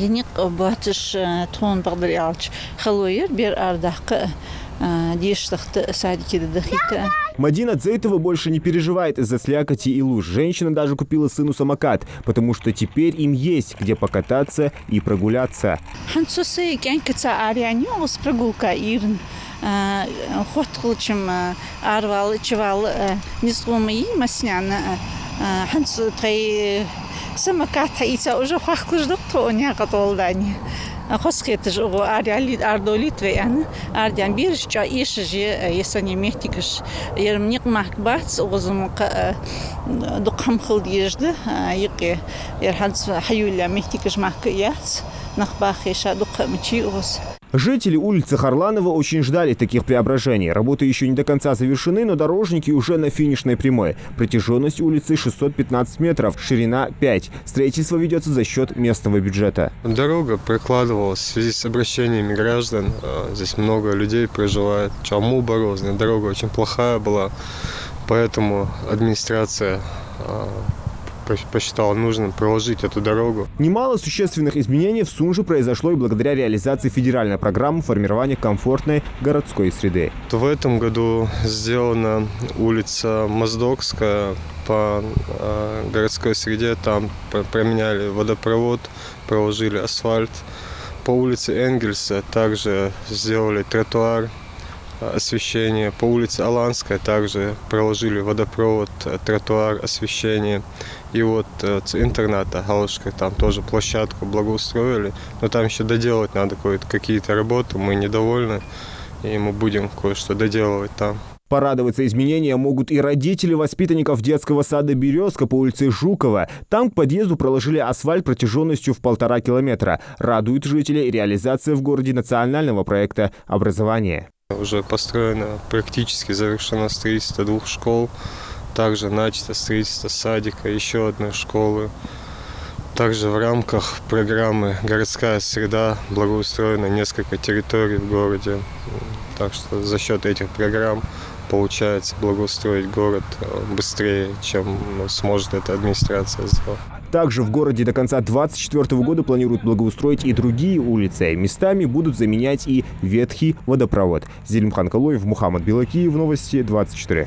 Яник батыш тон багдыряч халуер бер ардах диштахт садики дохита. Мадина Дзейтова больше не переживает из-за слякоти и луж. Женщина даже купила сыну самокат, потому что теперь им есть где покататься и прогуляться. Хансусы кенкца арианёс прогулка ирн. Хот кылчым арвал чвал низгумы масняна. Хансу тай самокат ица уже хахлыждык тоня католдани. Хосхетж о ариали ардолит веян ардян бирча ишжи ясани мехтикш ермник махбац озумка дукам хылдижды йыки ерханс хаюля мехтикш махкияц нахбахиша дукамчи оз. Жители улицы Харланова очень ждали таких преображений. Работы еще не до конца завершены, но дорожники уже на финишной прямой. Протяженность улицы 615 метров, ширина 5. Строительство ведется за счет местного бюджета. Дорога прокладывалась в связи с обращениями граждан. Здесь много людей проживает. Чаму Борозная. Дорога очень плохая была, поэтому администрация посчитал нужным проложить эту дорогу. Немало существенных изменений в Сунже произошло и благодаря реализации федеральной программы формирования комфортной городской среды. В этом году сделана улица Моздокская по городской среде. Там поменяли водопровод, проложили асфальт. По улице Энгельса также сделали тротуар, освещение. По улице Аланская также проложили водопровод, тротуар, освещение. И вот интерната Галушка, там тоже площадку благоустроили. Но там еще доделать надо какие-то работы. Мы недовольны, и мы будем кое-что доделывать там. Порадоваться изменениям могут и родители воспитанников детского сада «Березка» по улице Жукова. Там к подъезду проложили асфальт протяженностью в 1,5 километра. Радует жителей реализация в городе национального проекта образования. Уже построено, практически завершено строительство 2 школ. Также начато строительство садика, еще одной школы. Также в рамках программы «Городская среда» благоустроено несколько территорий в городе. Так что за счет этих программ получается благоустроить город быстрее, чем сможет эта администрация сделать. Также в городе до конца 2024 года планируют благоустроить и другие улицы. Местами будут заменять и ветхий водопровод. Зелимхан Калоев, Мухаммад Белакиев, Новости 24.